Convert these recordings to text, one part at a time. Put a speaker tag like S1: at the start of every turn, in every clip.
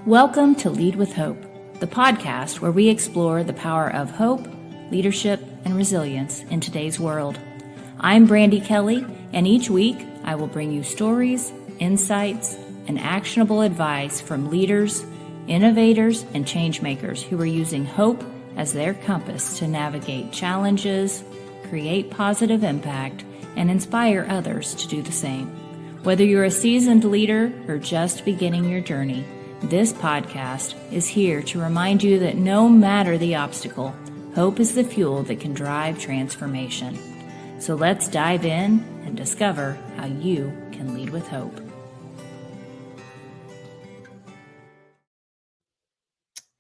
S1: Welcome to Lead with Hope, the podcast where we explore the power of hope, leadership, and resilience in today's world. I'm Brandi Kelly, and each week I will bring you stories, insights, and actionable advice from leaders, innovators, and changemakers who are using hope as their compass to navigate challenges, create positive impact, and inspire others to do the same. Whether you're a seasoned leader or just beginning your journey, this podcast is here to remind you that no matter the obstacle, hope is the fuel that can drive transformation. So let's dive in and discover how you can lead with hope.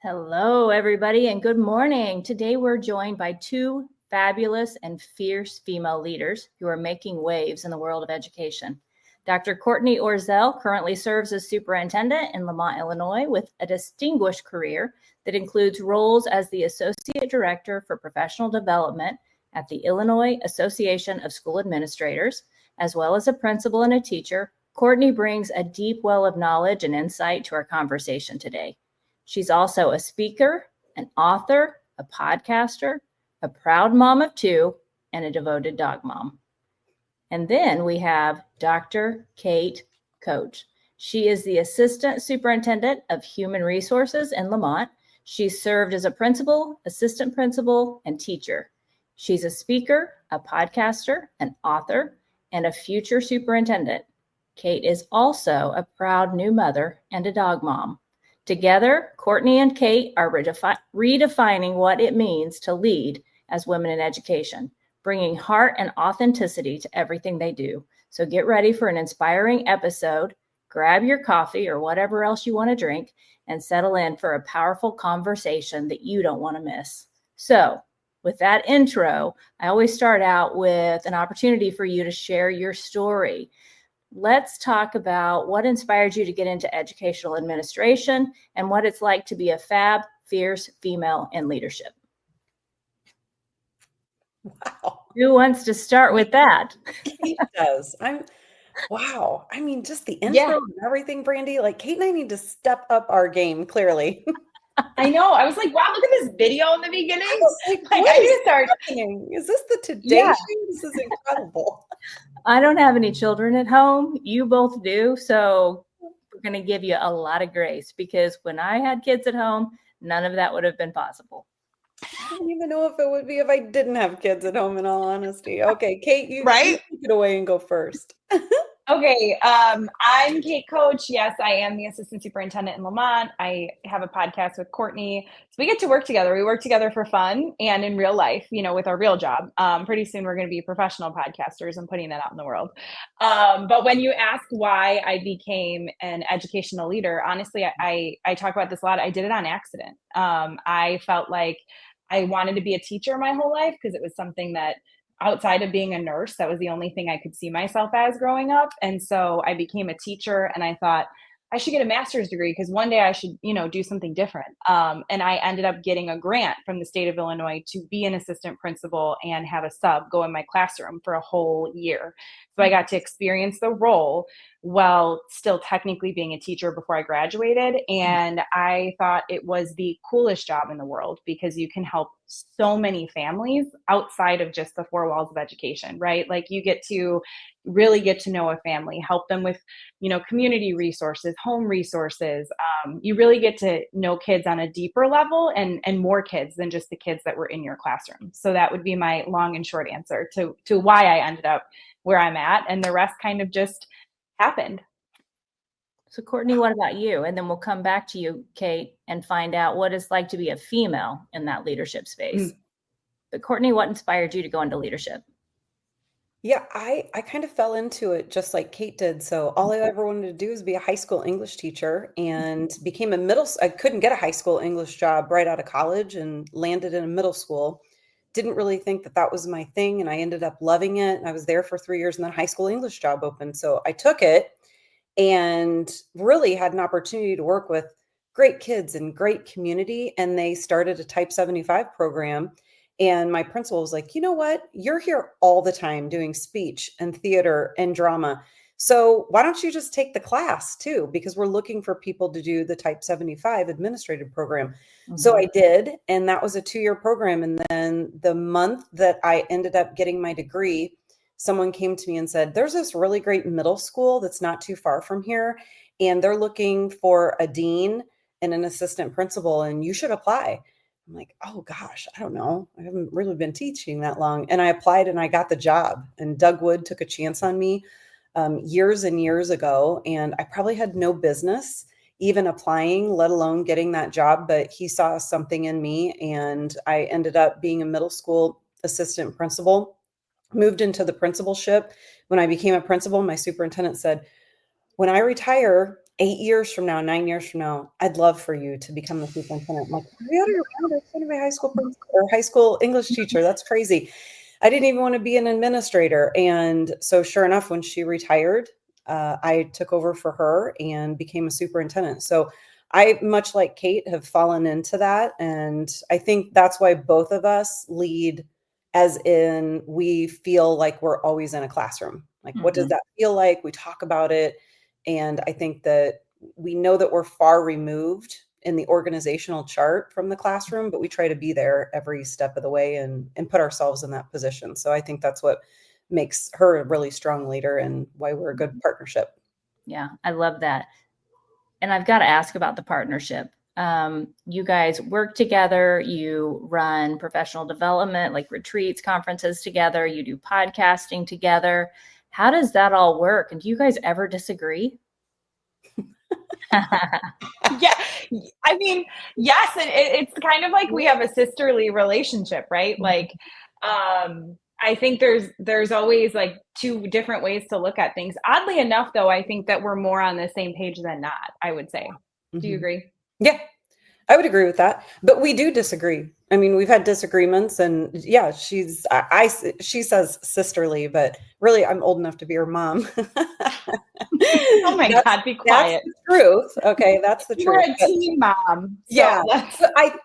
S1: Hello, everybody, and good morning. Today we're joined by two fabulous and fierce female leaders who are making waves in the world of education. Dr. Courtney Orzel currently serves as superintendent in Lemont, Illinois, with a distinguished career that includes roles as the Associate Director for Professional Development at the Illinois Association of School Administrators, as well as a principal and a teacher. Courtney brings a deep well of knowledge and insight to our conversation today. She's also a speaker, an author, a podcaster, a proud mom of two, and a devoted dog mom. And then we have Dr. Kate Koch. She is the Assistant Superintendent of Human Resources in Lemont. She's served as a principal, assistant principal, and teacher. She's a speaker, a podcaster, an author, and a future superintendent. Kate is also a proud new mother and a dog mom. Together, Courtney and Kate are redefining what it means to lead as women in education, bringing heart and authenticity to everything they do. So get ready for an inspiring episode, grab your coffee or whatever else you want to drink, and settle in for a powerful conversation that you don't want to miss. So with that intro, I always start out with an opportunity for you to share your story. Let's talk about what inspired you to get into educational administration and what it's like to be a fab, fierce female in leadership.
S2: Wow.
S1: Who wants to start with that?
S2: Kate does. Wow. I mean, just the intro and everything, Brandi, like Kate and I need to step up our game, clearly.
S3: I know. I was like, wow, look at this video in the beginning.
S2: I need to start. Is this the Today Show? This is incredible.
S1: I don't have any children at home. You both do. So we're going to give you a lot of grace because when I had kids at home, none of that would have been possible.
S2: I don't even know if it would be if I didn't have kids at home, in all honesty. Okay, Kate, you take it away and go first.
S3: Okay, I'm Kate Koch. Yes, I am the assistant superintendent in Lemont. I have a podcast with Courtney. So we get to work together. We work together for fun and in real life, with our real job. Pretty soon we're going to be professional podcasters and putting that out in the world. But when you ask why I became an educational leader, honestly, I talk about this a lot. I did it on accident. I felt like I wanted to be a teacher my whole life because it was something that outside of being a nurse, that was the only thing I could see myself as growing up. And so I became a teacher and I thought I should get a master's degree because one day I should, do something different. And I ended up getting a grant from the state of Illinois to be an assistant principal and have a sub go in my classroom for a whole year. So I got to experience the role while still technically being a teacher before I graduated. And I thought it was the coolest job in the world because you can help so many families outside of just the four walls of education, right? Like you get to really get to know a family, help them with, community resources, home resources. You really get to know kids on a deeper level and more kids than just the kids that were in your classroom. So that would be my long and short answer to why I ended up where I'm at. And the rest kind of just happened.
S1: So Courtney, what about you? And then we'll come back to you, Kate, and find out what it's like to be a female in that leadership space. But Courtney, what inspired you to go into leadership?
S2: Yeah, I kind of fell into it just like Kate did. So all I ever wanted to do was be a high school English teacher and became I couldn't get a high school English job right out of college and landed in a middle school. Didn't really think that was my thing. And I ended up loving it. I was there for 3 years and then high school English job opened. So I took it and really had an opportunity to work with great kids and great community. And they started a Type 75 program. And my principal was like, you know what? You're here all the time doing speech and theater and drama. So why don't you just take the class too? Because we're looking for people to do the Type 75 administrative program. So I did, and that was a 2-year program. And then the month that I ended up getting my degree, someone came to me and said, there's this really great middle school that's not too far from here, and they're looking for a dean and an assistant principal, and you should apply. I'm like, oh gosh, I don't know. I haven't really been teaching that long. And I applied and I got the job. And Doug Wood took a chance on me years and years ago. And I probably had no business even applying, let alone getting that job. But he saw something in me, and I ended up being a middle school assistant principal, moved into the principalship. When I became a principal, my superintendent said, when I retire 8 years from now, 9 years from now, I'd love for you to become the superintendent. I'm like, we ought to be high school principal or high school English teacher. That's crazy. I didn't even want to be an administrator. And so sure enough, when she retired, I took over for her and became a superintendent. So I, much like Kate, have fallen into that. And I think that's why both of us lead, as in we feel like we're always in a classroom. Like, what does that feel like? We talk about it. And I think that we know that we're far removed in the organizational chart from the classroom, but we try to be there every step of the way and put ourselves in that position. So I think that's what makes her a really strong leader and why we're a good partnership.
S1: Yeah, I love that. And I've got to ask about the partnership. You guys work together, you run professional development, like retreats, conferences together, you do podcasting together. How does that all work? And do you guys ever disagree?
S3: Yeah, I mean, yes, and it's kind of like we have a sisterly relationship, right? Like, I think there's always like two different ways to look at things. Oddly enough, though, I think that we're more on the same page than not, I would say. Do you agree?
S2: Yeah, I would agree with that, but we do disagree. I mean, we've had disagreements, and yeah, she says sisterly, but really I'm old enough to be her mom.
S3: Oh my God, be quiet.
S2: That's the truth. Okay, that's the truth.
S3: You're a teen mom. So
S2: yeah,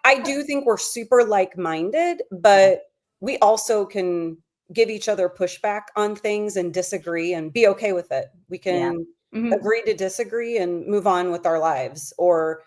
S2: I do think we're super like-minded, but we also can give each other pushback on things and disagree and be okay with it. We can agree to disagree and move on with our lives, or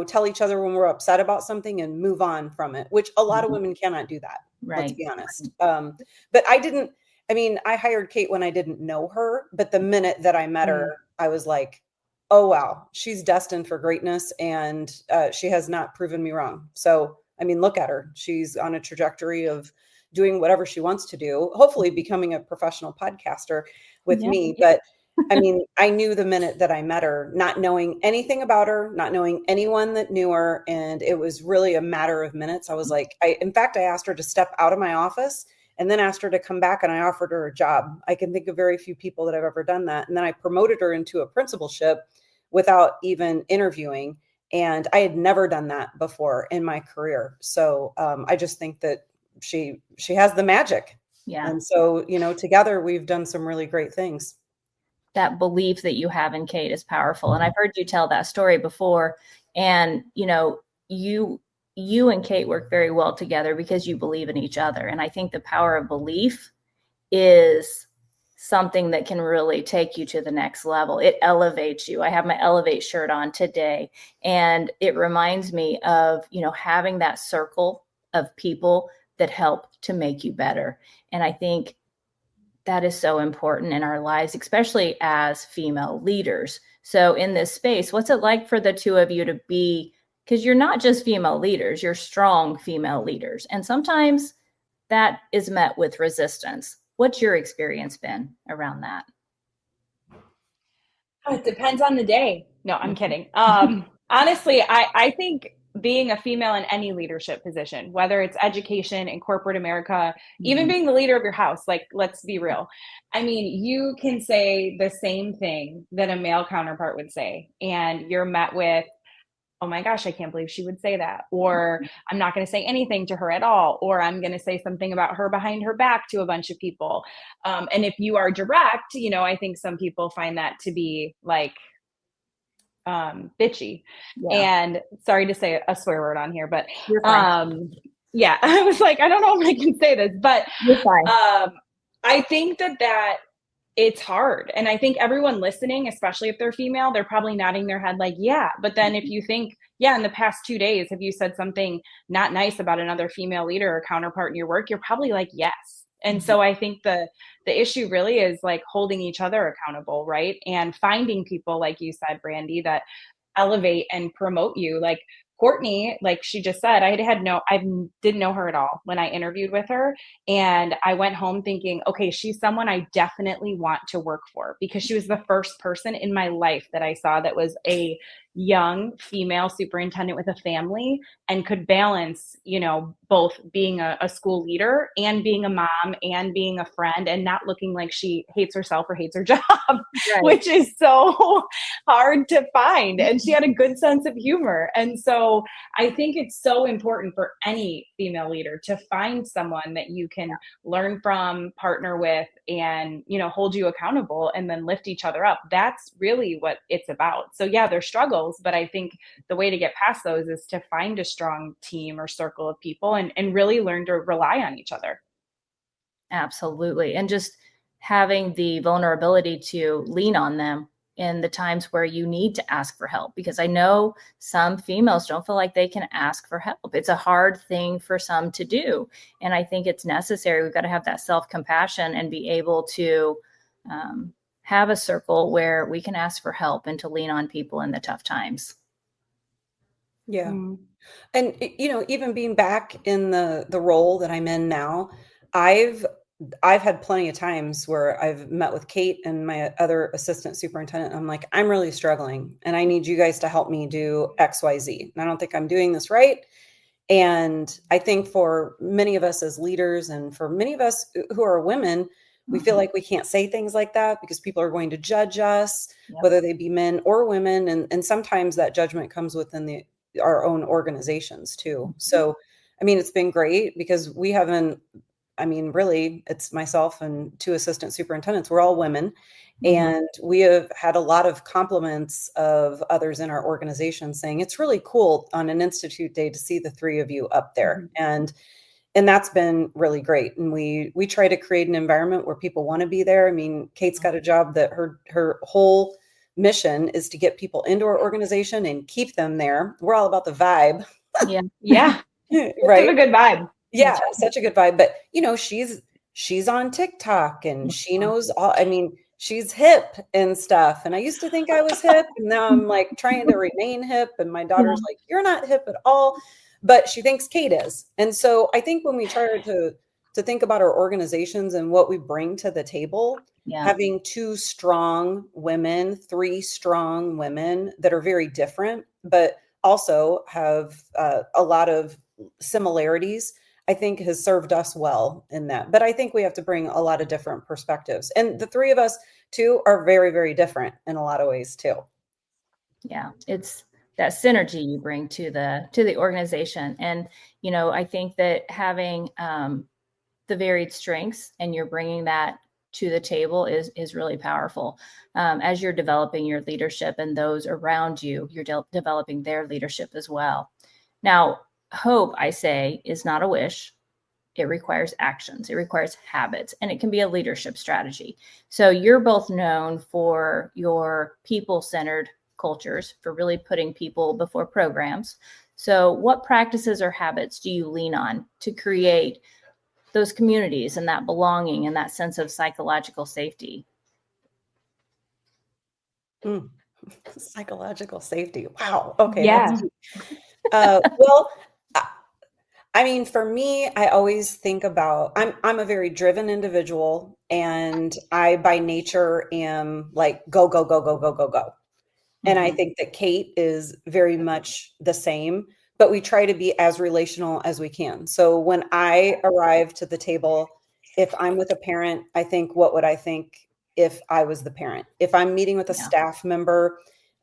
S2: tell each other when we're upset about something and move on from it, which a lot of women cannot do that. Right. Let's be honest. But I hired Kate when I didn't know her, but the minute that I met her, I was like, oh, wow, she's destined for greatness. And she has not proven me wrong. So, look at her. She's on a trajectory of doing whatever she wants to do, hopefully becoming a professional podcaster with me. But I knew the minute that I met her, not knowing anything about her, not knowing anyone that knew her. And it was really a matter of minutes. I was like, in fact, I asked her to step out of my office and then asked her to come back, and I offered her a job. I can think of very few people that have ever done that. And then I promoted her into a principalship without even interviewing. And I had never done that before in my career. So I just think that she has the magic. Yeah. And so, together we've done some really great things.
S1: That belief that you have in Kate is powerful. And I've heard you tell that story before. And, you and Kate work very well together because you believe in each other. And I think the power of belief is something that can really take you to the next level. It elevates you. I have my Elevate shirt on today. And it reminds me of, having that circle of people that help to make you better. And I think that is so important in our lives, especially as female leaders. So in this space, what's it like for the two of you to be, because you're not just female leaders, you're strong female leaders. And sometimes that is met with resistance. What's your experience been around that?
S3: It depends on the day. No, I'm kidding. Honestly, I think being a female in any leadership position, whether it's education in corporate America, even being the leader of your house, like, let's be real. You can say the same thing that a male counterpart would say, and you're met with, oh my gosh, I can't believe she would say that. Or I'm not going to say anything to her at all. Or I'm going to say something about her behind her back to a bunch of people. And if you are direct, I think some people find that to be like, bitchy. And sorry to say a swear word on here, but I was like, I don't know if I can say this, but I think that it's hard. And I think everyone listening, especially if they're female, they're probably nodding their head like, yeah. But then if you think, yeah, in the past 2 days, have you said something not nice about another female leader or counterpart in your work? You're probably like, yes. And so I think the issue really is like holding each other accountable, right? And finding people, like you said, Brandi, that elevate and promote you. Like Courtney, like she just said, I didn't know her at all when I interviewed with her. And I went home thinking, okay, she's someone I definitely want to work for, because she was the first person in my life that I saw that was a young female superintendent with a family and could balance, both being a school leader and being a mom and being a friend and not looking like she hates herself or hates her job,
S1: Right.
S3: which is so hard to find. And she had a good sense of humor. And so I think it's so important for any female leader to find someone that you can learn from, partner with, and, hold you accountable and then lift each other up. That's really what it's about. So yeah, there's struggles, but I think the way to get past those is to find a strong team or circle of people and really learn to rely on each other.
S1: Absolutely. And just having the vulnerability to lean on them in the times where you need to ask for help, because I know some females don't feel like they can ask for help. It's a hard thing for some to do. And I think it's necessary. We've got to have that self-compassion and be able to have a circle where we can ask for help and to lean on people in the tough times.
S2: Yeah. And, even being back in the role that I'm in now, I've had plenty of times where I've met with Kate and my other assistant superintendent. I'm like, I'm really struggling and I need you guys to help me do XYZ. And I don't think I'm doing this right. And I think for many of us as leaders and for many of us who are women, we feel like we can't say things like that because people are going to judge us, whether they be men or women. And sometimes that judgment comes within our own organizations too. So, it's been great because we haven't, really, it's myself and 2 assistant superintendents. We're all women. And we have had a lot of compliments of others in our organization saying, it's really cool on an institute day to see the 3 of you up there. And that's been really great. And we try to create an environment where people want to be there. Kate's got a job that her whole mission is to get people into our organization and keep them there. We're all about the vibe.
S3: Yeah.
S2: Right.
S3: Such a good vibe.
S2: Yeah, such a good vibe. But she's on TikTok and she knows all. She's hip and stuff. And I used to think I was hip, and now I'm like trying to remain hip. And my daughter's like, "You're not hip at all," but she thinks Kate is. And so I think when we try to think about our organizations and what we bring to the table, having 2 strong women, 3 strong women that are very different, but also have a lot of similarities, I think has served us well in that. But I think we have to bring a lot of different perspectives. And the 3 of us too are very, very different in a lot of ways too.
S1: Yeah, it's that synergy you bring to the organization. And, I think that having the varied strengths and you're bringing that to the table is really powerful. As you're developing your leadership and those around you, you're developing their leadership as well. Now, hope, I say, is not a wish. It requires actions. It requires habits, and it can be a leadership strategy. So you're both known for your people-centered cultures, for really putting people before programs. So what practices or habits do you lean on to create those communities and that belonging and that sense of psychological safety?
S2: Psychological safety. Wow. Okay.
S3: Yeah.
S2: That's well, for me, I always think about, I'm a very driven individual, and I by nature am like, go, go, go, go, go, go, go. And I think that Kate is very much the same, but we try to be as relational as we can. So when I arrive to the table, if I'm with a parent, I think, what would I think if I was the parent? If I'm meeting with a staff member,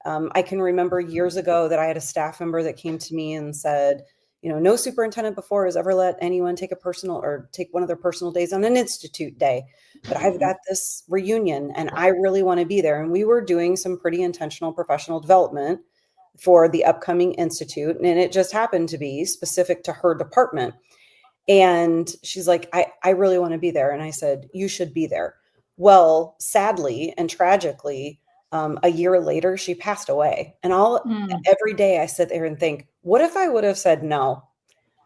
S2: I can remember years ago that I had a staff member that came to me and said, no superintendent before has ever let anyone take one of their personal days on an institute day, but I've got this reunion and I really want to be there. And we were doing some pretty intentional professional development for the upcoming institute. And it just happened to be specific to her department. And she's like, I really want to be there. And I said, you should be there. Well, sadly and tragically, a year later, she passed away. And every day I sit there and think, what if I would have said no?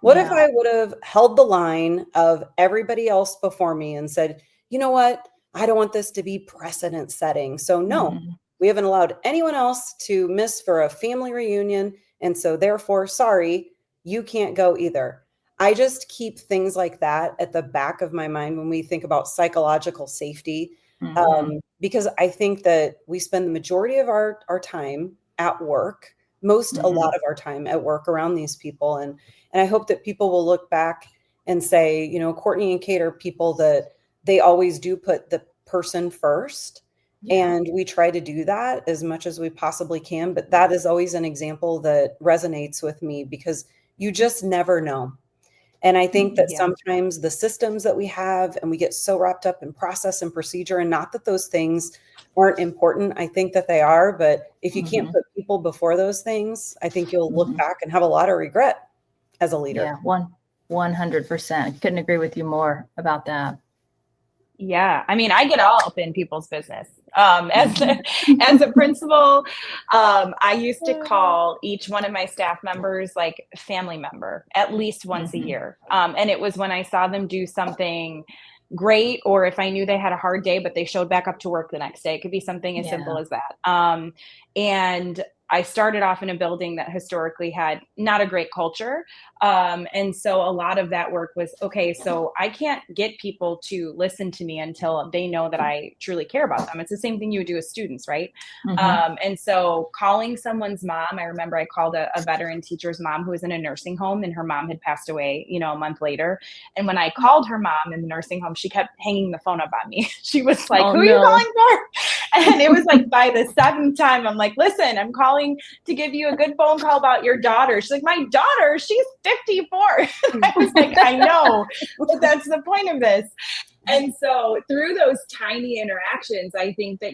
S2: What if I would have held the line of everybody else before me and said, you know what? I don't want this to be precedent setting. So no, we haven't allowed anyone else to miss for a family reunion. And so therefore, sorry, you can't go either. I just keep things like that at the back of my mind when we think about psychological safety, because I think that we spend the majority of our time at work, a lot of our time at work around these people. And I hope that people will look back and say, you know, Courtney and Kate are people that they always do put the person first. And we try to do that as much as we possibly can. But that is always an example that resonates with me because you just never know. And I think that sometimes the systems that we have, and we get so wrapped up in process and procedure, and not that those things aren't important. I think that they are. But if you can't put people before those things, I think you'll look back and have a lot of regret as a leader.
S1: Yeah, 100%. Couldn't agree with you more about that.
S3: Yeah, I mean, I get all up in people's business. As a principal, I used to call each one of my staff members like family member at least once a year. And it was when I saw them do something great, or if I knew they had a hard day, but they showed back up to work the next day. It could be something as simple as that. And I started off in a building that historically had not a great culture. And so a lot of that work was, okay, so I can't get people to listen to me until they know that I truly care about them. It's the same thing you would do with students, right? And so calling someone's mom, I remember I called a veteran teacher's mom who was in a nursing home, and her mom had passed away, you know, a month later. And when I called her mom in the nursing home, she kept hanging the phone up on me. She was like, who are you calling for? And it was like by the seventh time, I'm like, listen, I'm calling to give you a good phone call about your daughter. She's like, my daughter, she's 54. I was like, I know, but that's the point of this. And so through those tiny interactions, I think that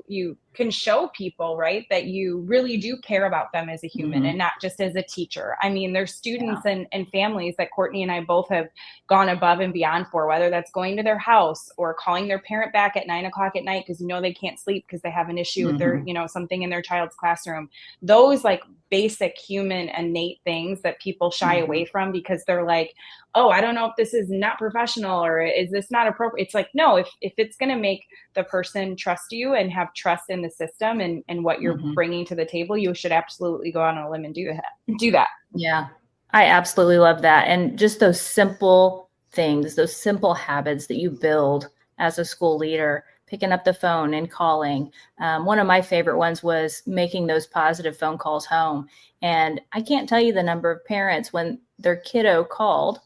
S3: you can show people, right, that you really do care about them as a human and not just as a teacher. I mean, there's students and families that Courtney and I both have gone above and beyond for, whether that's going to their house or calling their parent back at 9 o'clock at night because, you know, they can't sleep because they have an issue with their, you know, something in their child's classroom. Those like basic human innate things that people shy away from because they're like, oh, I don't know if this is not professional or is this not appropriate? It's like, no, if it's going to make the person trust you and have trust in the system and what you're bringing to the table, you should absolutely go on a limb and do that.
S1: Yeah, I absolutely love that. And just those simple things, those simple habits that you build as a school leader, picking up the phone and calling. One of my favorite ones was making those positive phone calls home. And I can't tell you the number of parents when their kiddo called,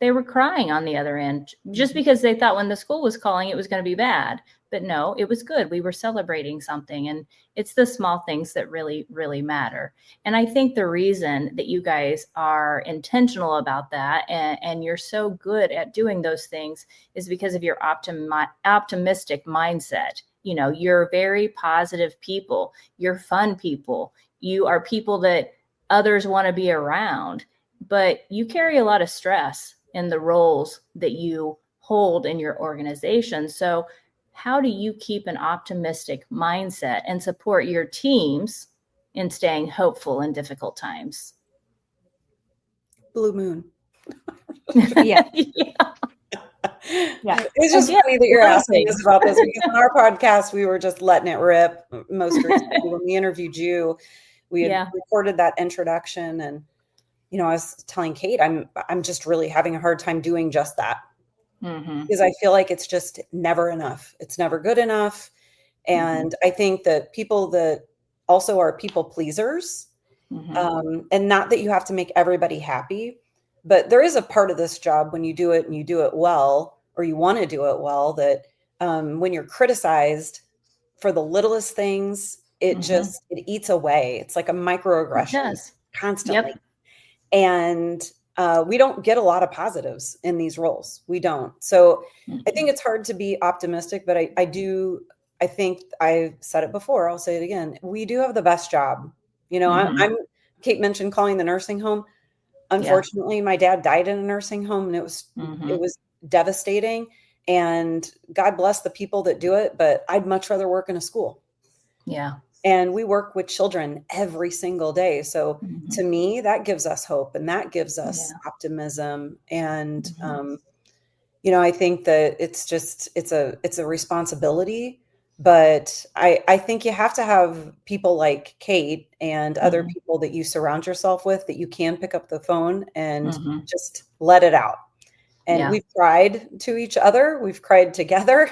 S1: they were crying on the other end just because they thought when the school was calling, it was going to be bad. But no, it was good. We were celebrating something. And it's the small things that really, really matter. And I think the reason that you guys are intentional about that and you're so good at doing those things is because of your optimistic mindset. You know, you're very positive people. You're fun people. You are people that others want to be around. But you carry a lot of stress in the roles that you hold in your organization. So how do you keep an optimistic mindset and support your teams in staying hopeful in difficult times?
S2: Blue moon.
S3: Yeah.
S2: It's just funny that you're asking us about this because on our podcast, we were just letting it rip. Most recently, when we interviewed you, we had recorded that introduction, and you know, I was telling Kate, I'm just really having a hard time doing just that because I feel like it's just never enough. It's never good enough. And I think that people that also are people pleasers, and not that you have to make everybody happy, but there is a part of this job when you do it and you do it well, or you want to do it well, that when you're criticized for the littlest things, it eats away. It's like a microaggression constantly. And we don't get a lot of positives in these roles. We don't. So I think it's hard to be optimistic, but I think I've said it before. I'll say it again. We do have the best job. You know, Kate mentioned calling the nursing home. Unfortunately, my dad died in a nursing home, and it was devastating. And God bless the people that do it, but I'd much rather work in a school.
S1: Yeah.
S2: And we work with children every single day. So to me, that gives us hope, and that gives us optimism. And, I think that it's a responsibility, but I think you have to have people like Kate and other people that you surround yourself with, that you can pick up the phone and just let it out. And we've cried to each other. We've cried together.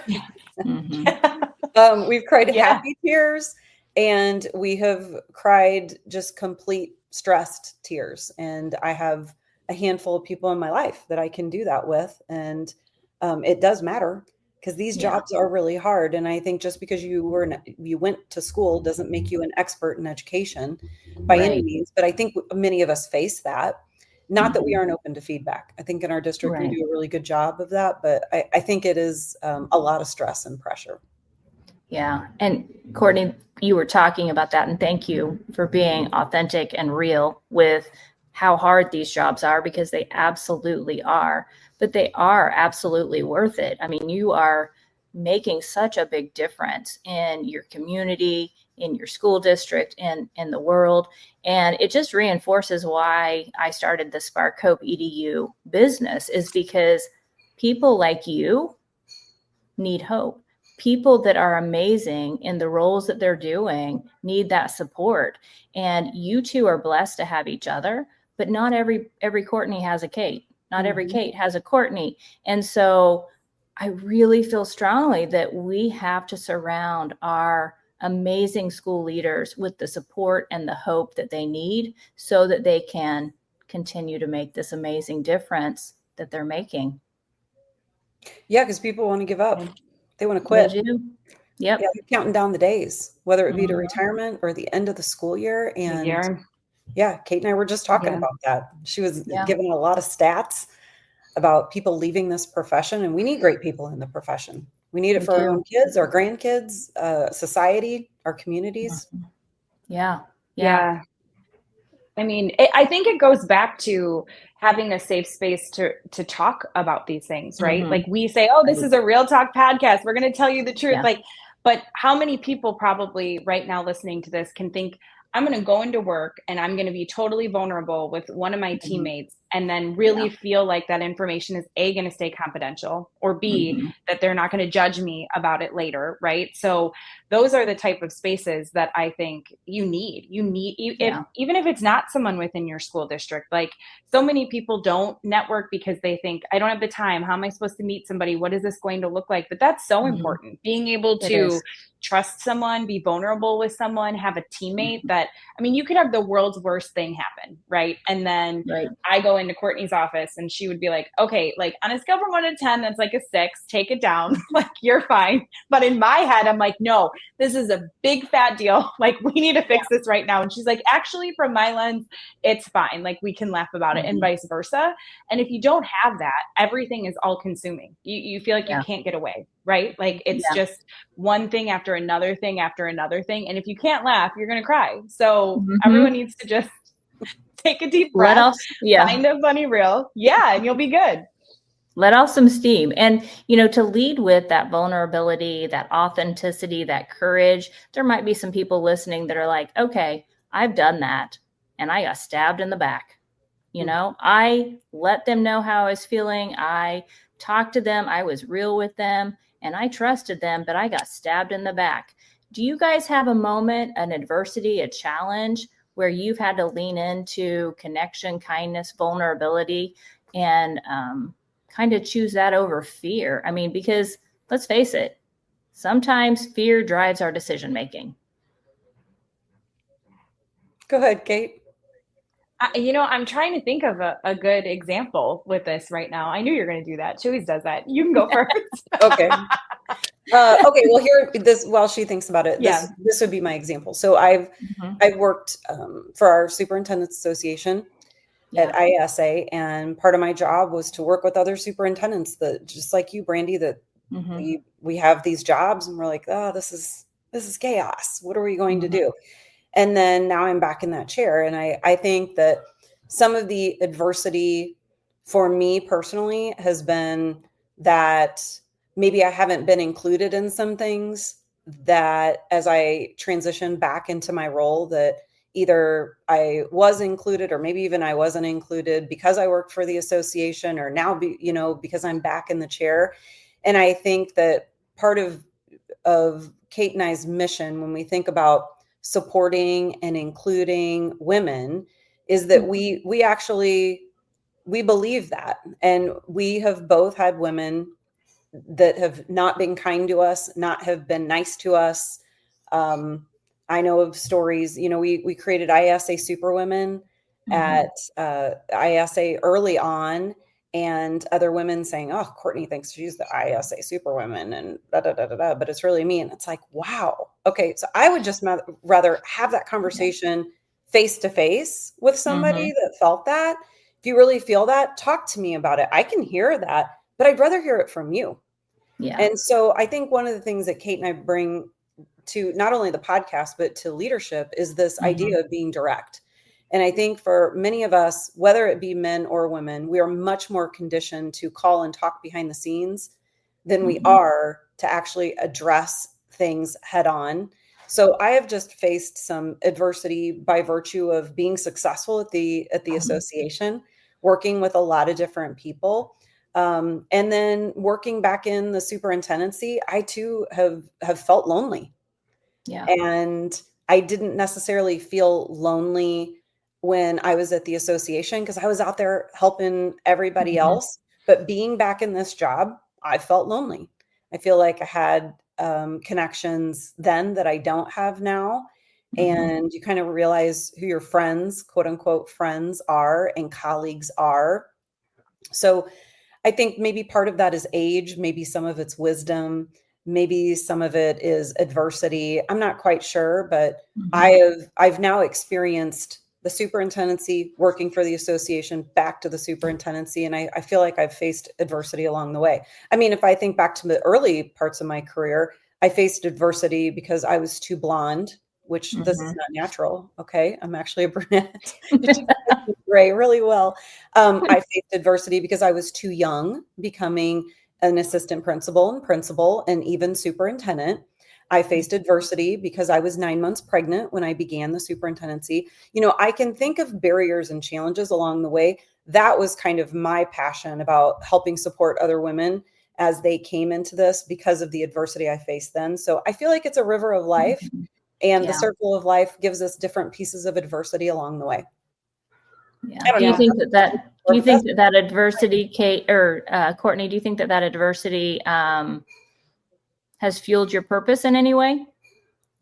S2: We've cried happy tears, and we have cried just complete stressed tears. And I have a handful of people in my life that I can do that with. And it does matter, because these jobs are really hard. And I think just because you went to school doesn't make you an expert in education by any means. But I think many of us face that. Not that we aren't open to feedback. I think in our district we do a really good job of that, but I think it is a lot of stress and pressure.
S1: Yeah. And Courtney, you were talking about that, and thank you for being authentic and real with how hard these jobs are, because they absolutely are, but they are absolutely worth it. I mean, you are making such a big difference in your community, in your school district, and in the world. And it just reinforces why I started the Spark H.O.P.E. EDU business, is because people like you need hope. People that are amazing in the roles that they're doing need that support. And you two are blessed to have each other, but not every Courtney has a Kate. Not every Kate has a Courtney. And so I really feel strongly that we have to surround our amazing school leaders with the support and the hope that they need, so that they can continue to make this amazing difference that they're making.
S2: Yeah, because people want to give up. They want to quit.
S1: They do. Yep.
S2: Yeah, they're counting down the days, whether it be to retirement or the end of the school year. And yeah, Kate and I were just talking about that. She was giving a lot of stats about people leaving this profession, and we need great people in the profession. We need it for our own kids, our grandkids, society, our communities.
S1: Yeah.
S3: I mean, I think it goes back to having a safe space to talk about these things, right? Like we say, oh, this is a Real Talk podcast, we're going to tell you the truth. But how many people probably right now listening to this can think, I'm going to go into work and I'm going to be totally vulnerable with one of my teammates, and then really feel like that information is A, going to stay confidential, or B, that they're not going to judge me about it later, right? So those are the type of spaces that I think you need. Even if it's not someone within your school district. Like, so many people don't network because they think, I don't have the time. How am I supposed to meet somebody? What is this going to look like? But that's so important. Being able to trust someone, be vulnerable with someone, have a teammate that, I mean, you could have the world's worst thing happen, right? And then I go into Courtney's office and she would be like, okay, like on a scale from 1 to 10, that's like a 6, take it down. Like, you're fine. But in my head, I'm like, no, this is a big fat deal. Like, we need to fix this right now. And she's like, actually, from my lens, it's fine. Like, we can laugh about it, and vice versa. And if you don't have that, everything is all consuming. You feel like you can't get away, right? Like, it's just one thing after another thing after another thing. And if you can't laugh, you're going to cry. So everyone needs to just take a deep breath, find a funny reel. Yeah. And you'll be good.
S1: Let off some steam. And, to lead with that vulnerability, that authenticity, that courage, there might be some people listening that are like, okay, I've done that and I got stabbed in the back. I let them know how I was feeling. I talked to them. I was real with them and I trusted them, but I got stabbed in the back. Do you guys have a moment, an adversity, a challenge where you've had to lean into connection, kindness, vulnerability, and kind of choose that over fear? I mean, because let's face it, sometimes fear drives our decision making.
S2: Go ahead, Kate.
S3: I'm trying to think of a good example with this right now. I knew you were going to do that. She always does that. You can go first.
S2: Okay. Okay. Well, while she thinks about it, this would be my example. So I've worked for our Superintendents Association at ISA, and part of my job was to work with other superintendents that, just like you, Brandi, that we have these jobs and we're like, oh, this is chaos. What are we going to do? And then now I'm back in that chair. And I think that some of the adversity for me personally has been that maybe I haven't been included in some things that as I transition back into my role, that either I was included or maybe even I wasn't included because I worked for the association, or now, because I'm back in the chair. And I think that part of Kate and I's mission when we think about supporting and including women is that we actually we believe that. And we have both had women that have not been kind to us, not have been nice to us. I know of stories, we created ISA Superwomen at ISA early on, and other women saying, "Oh, Courtney thinks she's the ISA Superwoman," and da da da da da. But it's really me, and it's like, wow, okay. So I would just rather have that conversation face to face with somebody that felt that. If you really feel that, talk to me about it. I can hear that, but I'd rather hear it from you.
S1: Yeah.
S2: And so I think one of the things that Kate and I bring to not only the podcast, but to leadership is this idea of being direct. And I think for many of us, whether it be men or women, we are much more conditioned to call and talk behind the scenes than we are to actually address things head on. So I have just faced some adversity by virtue of being successful at the association, working with a lot of different people. And then working back in the superintendency, I too have felt lonely.
S1: Yeah.
S2: And I didn't necessarily feel lonely when I was at the association because I was out there helping everybody else. But being back in this job, I felt lonely. I feel like I had connections then that I don't have now. And you kind of realize who your friends, quote unquote, friends are and colleagues are. So I think maybe part of that is age, maybe some of it's wisdom, maybe some of it is adversity. I'm not quite sure, but I've now experienced the superintendency, working for the association, back to the superintendency, and I feel like I've faced adversity along the way. I mean, if I think back to the early parts of my career, I faced adversity because I was too blonde, which this is not natural. Okay, I'm actually a brunette. It just fits me gray really well. I faced adversity because I was too young, becoming an assistant principal, and even superintendent. I faced adversity because I was 9 months pregnant when I began the superintendency. I can think of barriers and challenges along the way. That was kind of my passion about helping support other women as they came into this because of the adversity I faced then. So I feel like it's a river of life, and the circle of life gives us different pieces of adversity along the way.
S1: Yeah. Do you think that adversity, Kate or Courtney, do you think that adversity has fueled your purpose in any way?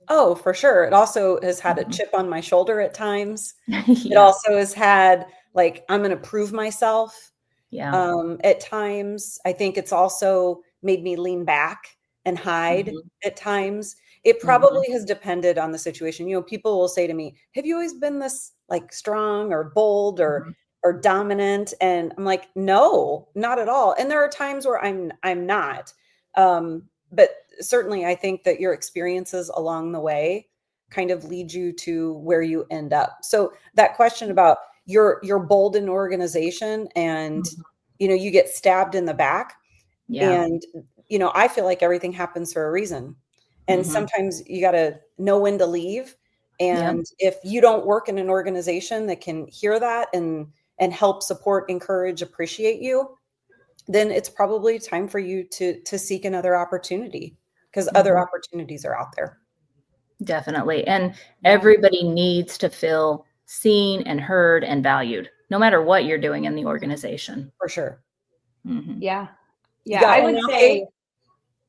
S2: Oh, for sure. It also has had a chip on my shoulder at times. It also has had, like, I'm going to prove myself. At times. I think it's also made me lean back and hide at times. It probably has depended on the situation. People will say to me, "Have you always been this like strong or bold or dominant?" And I'm like, "No, not at all." And there are times where I'm not. But certainly I think that your experiences along the way kind of lead you to where you end up. So that question about you're bold in organization and you get stabbed in the back. And I feel like everything happens for a reason. And sometimes you got to know when to leave. And if you don't work in an organization that can hear that and help support, encourage, appreciate you, then it's probably time for you to seek another opportunity, because other opportunities are out there.
S1: Definitely. And everybody needs to feel seen and heard and valued, no matter what you're doing in the organization.
S2: For sure.
S3: Yeah. I would say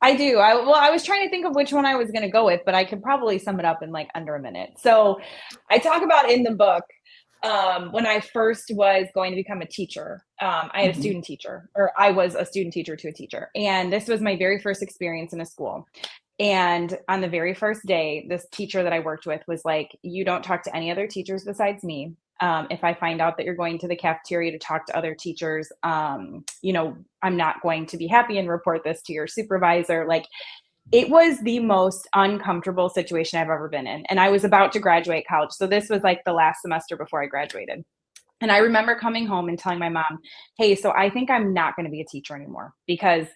S3: I do. I was trying to think of which one I was going to go with, but I could probably sum it up in like under a minute. So I talk about in the book, when I first was going to become a teacher, I had a student teacher, or I was a student teacher to a teacher. And this was my very first experience in a school. And on the very first day, this teacher that I worked with was like, "You don't talk to any other teachers besides me. If I find out that you're going to the cafeteria to talk to other teachers, I'm not going to be happy and report this to your supervisor." Like, it was the most uncomfortable situation I've ever been in. And I was about to graduate college. So this was like the last semester before I graduated. And I remember coming home and telling my mom, "Hey, so I think I'm not going to be a teacher anymore, because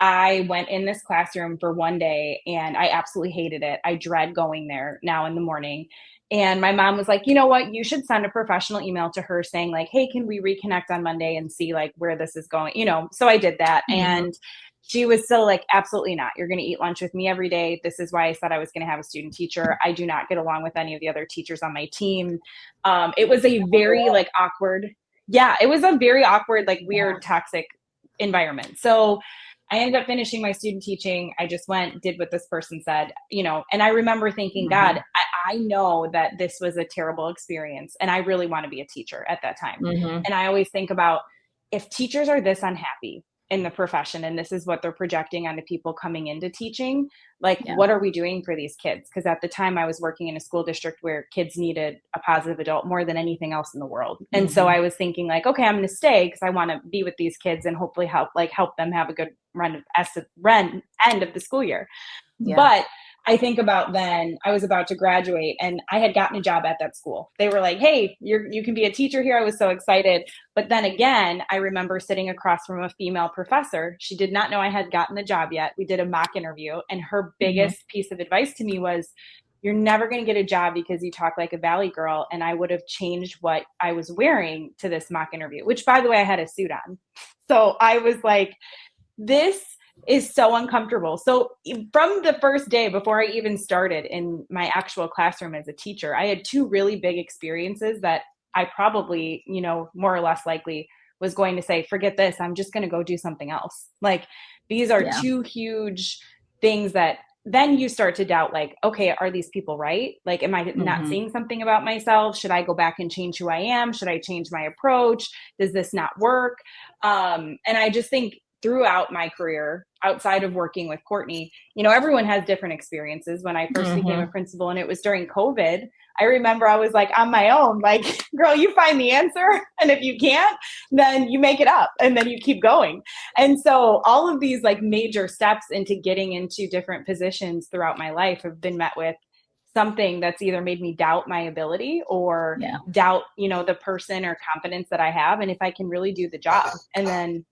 S3: I went in this classroom for one day and I absolutely hated it. I dread going there now in the morning. And my mom was like, you know what, you should send a professional email to her saying like, hey, can we reconnect on Monday and see like where this is going? So I did that.
S1: Mhm.
S3: And she was still like, absolutely not. You're going to eat lunch with me every day. This is why I said I was going to have a student teacher. I do not get along with any of the other teachers on my team. It was a very like awkward. Yeah, it was a very awkward, like weird, toxic environment. So I ended up finishing my student teaching. I just went, did what this person said, and I remember thinking, God, I know that this was a terrible experience and I really want to be a teacher at that time.
S1: Mhm.
S3: And I always think about if teachers are this unhappy in the profession and this is what they're projecting onto people coming into teaching, like what are we doing for these kids? Because at the time I was working in a school district where kids needed a positive adult more than anything else in the world. And so I was thinking like, okay, I'm going to stay because I want to be with these kids and hopefully help them have a good end of the school year.
S1: Yeah.
S3: But I think about then I was about to graduate and I had gotten a job at that school. They were like, hey, you can be a teacher here. I was so excited. But then again, I remember sitting across from a female professor. She did not know I had gotten the job yet. We did a mock interview and her biggest piece of advice to me was, you're never going to get a job because you talk like a Valley girl. And I would have changed what I was wearing to this mock interview, which by the way, I had a suit on. So I was like, this is so uncomfortable. So from the first day before I even started in my actual classroom as a teacher, I had two really big experiences that I probably, more or less likely was going to say, forget this, I'm just going to go do something else. Like these are two huge things that then you start to doubt, like, okay, are these people right? Like, am I not seeing something about myself? Should I go back and change who I am? Should I change my approach? Does this not work? And I just think throughout my career, outside of working with Courtney, everyone has different experiences. When I first became a principal and it was during COVID, I remember I was like on my own, like, girl, you find the answer. And if you can't, then you make it up and then you keep going. And so all of these like major steps into getting into different positions throughout my life have been met with something that's either made me doubt my ability or doubt, the person or confidence that I have. And if I can really do the job, and then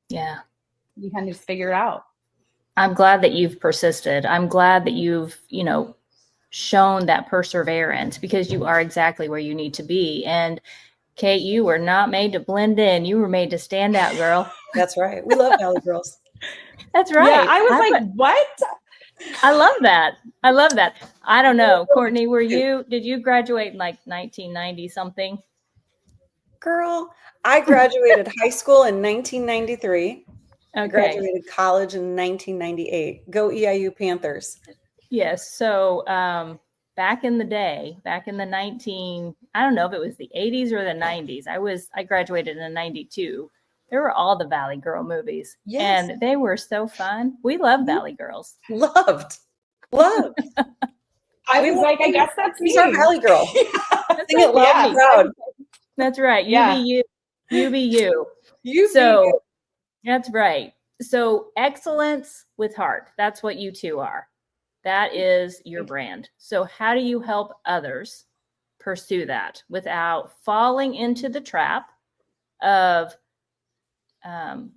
S3: you kind of just figure it out.
S1: I'm glad that you've persisted. I'm glad that you've, shown that perseverance because you are exactly where you need to be. And Kate, you were not made to blend in. You were made to stand out, girl.
S2: That's right. We love Valley girls.
S1: That's right.
S3: Yeah, I was like, what?
S1: I love that. I love that. I don't know. Courtney, did you graduate in like 1990 something?
S2: Girl, I graduated high school in 1993. I graduated college in 1998. Go EIU Panthers.
S1: Yes. So back in the day, back in the I don't know if it was the 80s or the 90s, I graduated in 92. There were all the Valley Girl movies. Yes. And they were so fun. We love Valley Girls.
S2: Loved.
S3: I was like, I guess that's me.
S2: She's our Valley Girl. Sing it loud and proud.
S1: That's right. You be you. You be you. That's right. So excellence with heart. That's what you two are. That is your brand. So how do you help others pursue that without falling into the trap of,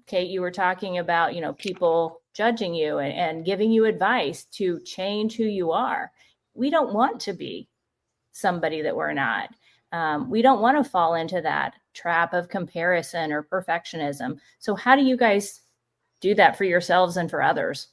S1: Kate, you were talking about, people judging you and giving you advice to change who you are. We don't want to be somebody that we're not. We don't want to fall into that trap of comparison or perfectionism. So how do you guys do that for yourselves and for others?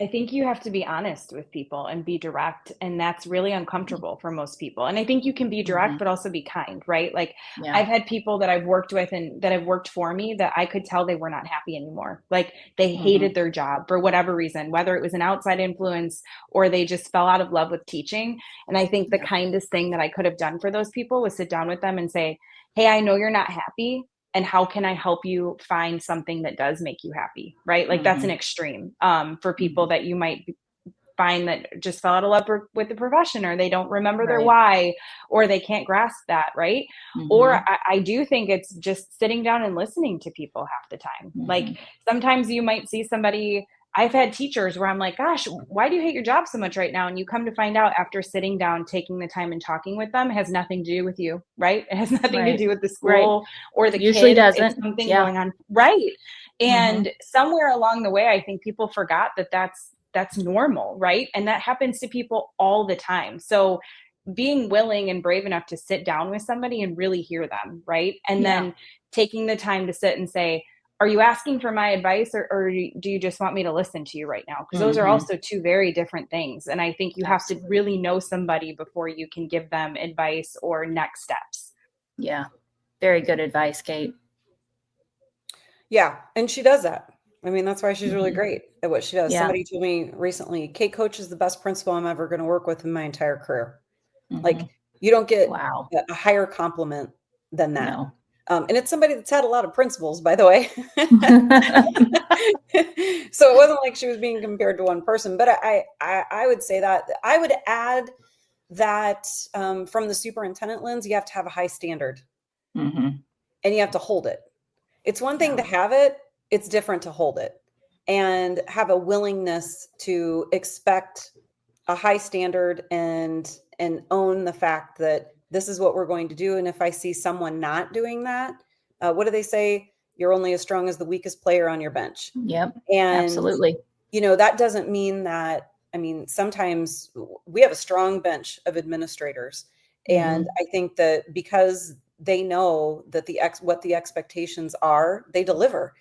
S3: I think you have to be honest with people and be direct. And that's really uncomfortable for most people. And I think you can be direct, but also be kind, right? Like I've had people that I've worked with and that have worked for me that I could tell they were not happy anymore. Like they hated their job for whatever reason, whether it was an outside influence or they just fell out of love with teaching. And I think the kindest thing that I could have done for those people was sit down with them and say, hey, I know you're not happy. And how can I help you find something that does make you happy, right? Like that's an extreme for people that you might find that just fell out of love with the profession, or they don't remember their why, or they can't grasp that, right? Or I do think it's just sitting down and listening to people half the time. Like sometimes you might see somebody, I've had teachers where I'm like, gosh, why do you hate your job so much right now? And you come to find out after sitting down, taking the time and talking with them, it has nothing to do with you, right? It has nothing to do with the school or the
S1: usually
S3: kids.
S1: doesn't.
S3: It's something going on. Right. And somewhere along the way, I think people forgot that that's normal, right? And that happens to people all the time. So being willing and brave enough to sit down with somebody and really hear them, right? And then taking the time to sit and say, are you asking for my advice, or do you just want me to listen to you right now? Because those are also two very different things. And I think you have to really know somebody before you can give them advice or next steps.
S1: Yeah. Very good advice, Kate.
S2: Yeah. And she does that. I mean, that's why she's really great at what she does.
S1: Yeah.
S2: Somebody told me recently, Kate Koch is the best principal I'm ever going to work with in my entire career. Like, you don't get a higher compliment than that.
S1: No.
S2: And it's somebody that's had a lot of principals, by the way. So it wasn't like she was being compared to one person, but I would say that I would add that from the superintendent lens, you have to have a high standard and you have to hold it. It's one thing to have it. It's different to hold it and have a willingness to expect a high standard and own the fact that this is what we're going to do. And if I see someone not doing that, what do they say? You're only as strong as the weakest player on your bench.
S1: Yep.
S2: And,
S1: absolutely.
S2: That doesn't mean that, sometimes we have a strong bench of administrators. And I think that because they know that what the expectations are, they deliver.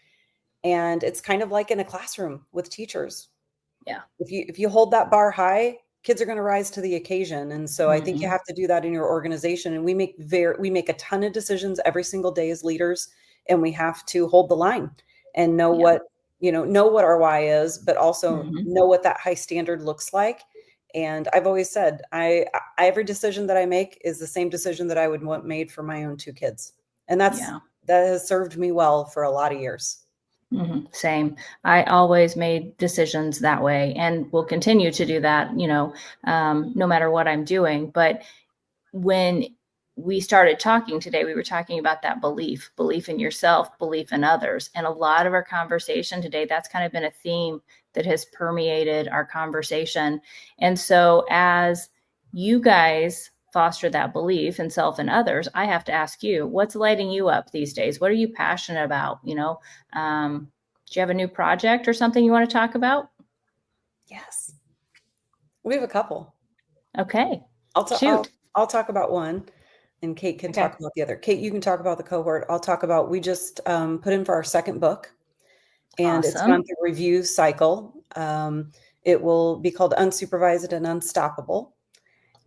S2: And it's kind of like in a classroom with teachers.
S1: Yeah.
S2: If you hold that bar high, kids are going to rise to the occasion. And so I think you have to do that in your organization. And we make a ton of decisions every single day as leaders, and we have to hold the line and know what our why is, but also know what that high standard looks like. And I've always said, every decision that I make is the same decision that I would want made for my own two kids. And that has served me well for a lot of years.
S1: Same. I always made decisions that way and will continue to do that, no matter what I'm doing. But when we started talking today, we were talking about that belief in yourself, belief in others. And a lot of our conversation today, that's kind of been a theme that has permeated our conversation. And so as you guys foster that belief in self and others, I have to ask you, what's lighting you up these days? What are you passionate about? Do you have a new project or something you want to talk about?
S2: Yes. We have a couple.
S1: Okay.
S2: I'll talk about one and Kate can talk about the other. Kate, you can talk about the cohort. I'll talk about, we just put in for our second book and It's gone through a review cycle. It will be called Unsupervised and Unstoppable.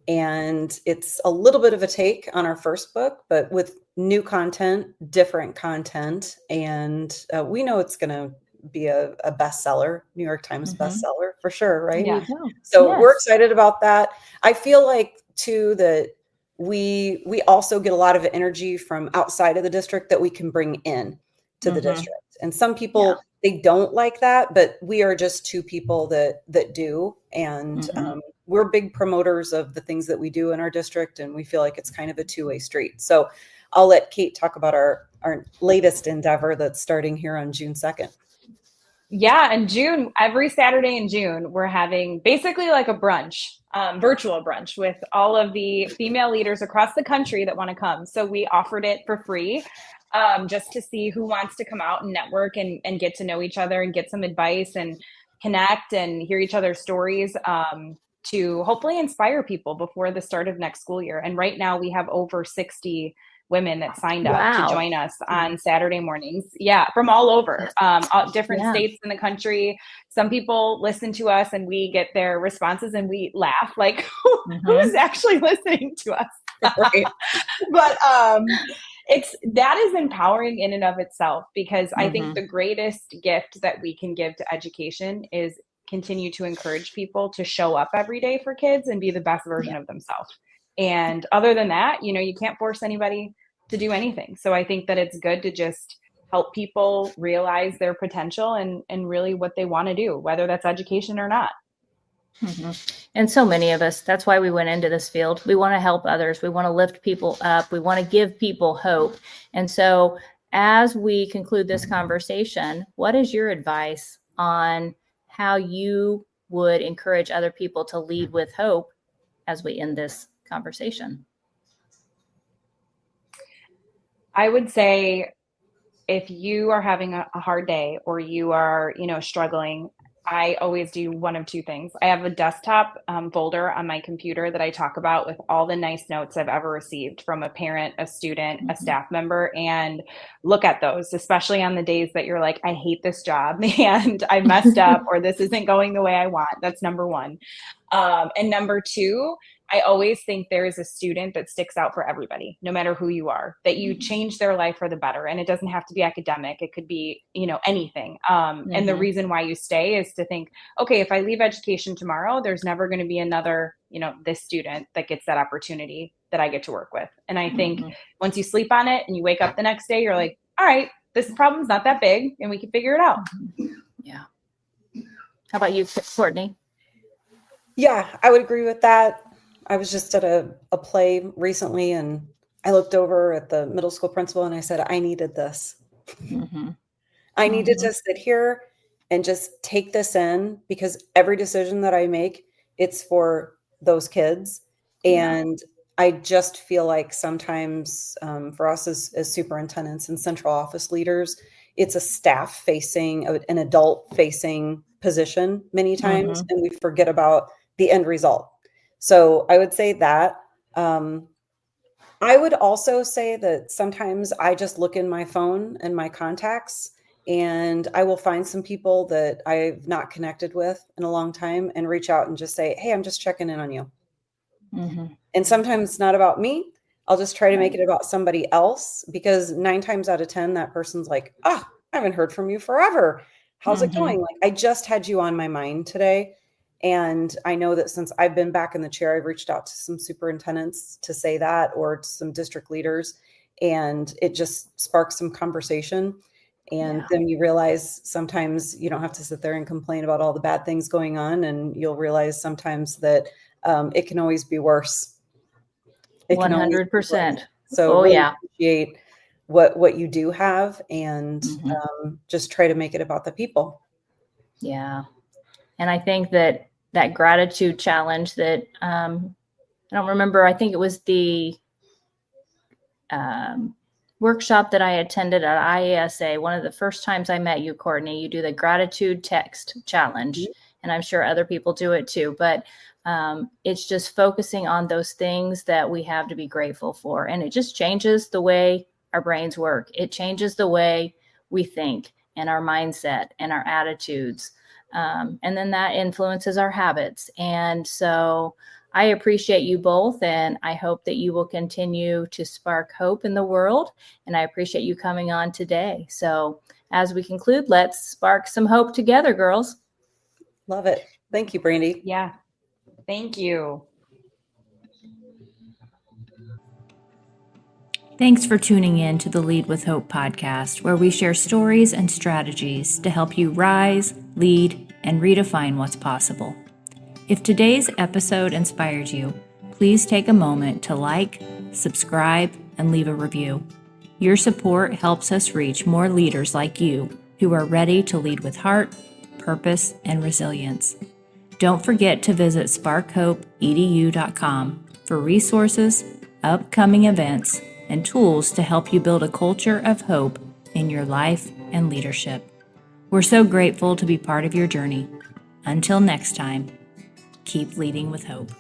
S2: And it's a little bit of a take on our first book, but with new content, different content. And we know it's going to be a bestseller, New York Times bestseller for sure, right?
S3: Yeah.
S2: So we're excited about that. I feel like too that we also get a lot of energy from outside of the district that we can bring in to the district. And some people, they don't like that, but we are just two people that do. And we're big promoters of the things that we do in our district. And we feel like it's kind of a two-way street. So I'll let Kate talk about our latest endeavor that's starting here on June 2nd.
S3: Yeah, in June, every Saturday in June, we're having basically like a brunch, virtual brunch with all of the female leaders across the country that want to come. So we offered it for free, just to see who wants to come out and network and get to know each other and get some advice and connect and hear each other's stories, to hopefully inspire people before the start of next school year. And right now we have over 60 women that signed up to join us on Saturday mornings. Yeah, from all over, different states in the country. Some people listen to us and we get their responses and we laugh like, who's actually listening to us? Right. But that is empowering in and of itself, because I think the greatest gift that we can give to education is continue to encourage people to show up every day for kids and be the best version of themselves. And other than that, you can't force anybody to do anything. So I think that it's good to just help people realize their potential and really what they want to do, whether that's education or not.
S1: And so many of us, that's why we went into this field. We want to help others. We want to lift people up. We want to give people hope. And so as we conclude this conversation, what is your advice on how you would encourage other people to lead with hope as we end this conversation?
S3: I would say if you are having a hard day or you are, struggling, I always do one of two things. I have a desktop folder on my computer that I talk about with all the nice notes I've ever received from a parent, a student, a staff member, and look at those, especially on the days that you're like, I hate this job and I messed up or this isn't going the way I want. That's number one. And number two, I always think there is a student that sticks out for everybody, no matter who you are, that you change their life for the better. And it doesn't have to be academic. It could be, anything. And the reason why you stay is to think, okay, if I leave education tomorrow, there's never going to be another, this student that gets that opportunity that I get to work with. And I think once you sleep on it and you wake up the next day, you're like, all right, this problem's not that big and we can figure it out.
S1: Yeah. How about you, Courtney?
S2: Yeah, I would agree with that. I was just at a play recently and I looked over at the middle school principal and I said, I needed this. I needed to sit here and just take this in because every decision that I make, it's for those kids. And I just feel like sometimes for us as superintendents and central office leaders, it's a staff facing, an adult facing position many times, and we forget about the end result. So I would say that. I would also say that sometimes I just look in my phone and my contacts and I will find some people that I've not connected with in a long time and reach out and just say, hey, I'm just checking in on you. And sometimes it's not about me. I'll just try to make it about somebody else because 9 times out of 10, that person's like, I haven't heard from you forever. How's it going? Like, I just had you on my mind today. And I know that since I've been back in the chair, I've reached out to some superintendents to say that or to some district leaders, and it just sparks some conversation. And then you realize sometimes you don't have to sit there and complain about all the bad things going on. And you'll realize sometimes that it can always be worse.
S1: 100%.
S2: So really appreciate what you do have and just try to make it about the people.
S1: Yeah. And I think that gratitude challenge that I don't remember, I think it was the workshop that I attended at IASA. One of the first times I met you, Courtney, you do the gratitude text challenge. And I'm sure other people do it too. But it's just focusing on those things that we have to be grateful for. And it just changes the way our brains work. It changes the way we think and our mindset and our attitudes. And then that influences our habits. And so I appreciate you both, and I hope that you will continue to spark hope in the world. And I appreciate you coming on today. So as we conclude, let's spark some hope together, girls.
S2: Love it. Thank you, Brandi.
S3: Yeah. Thank you.
S4: Thanks for tuning in to the Lead with Hope podcast, where we share stories and strategies to help you rise, lead, and redefine what's possible. If today's episode inspired you, please take a moment to like, subscribe, and leave a review. Your support helps us reach more leaders like you who are ready to lead with heart, purpose, and resilience. Don't forget to visit sparkhopeedu.com for resources, upcoming events, and tools to help you build a culture of hope in your life and leadership. We're so grateful to be part of your journey. Until next time, keep leading with hope.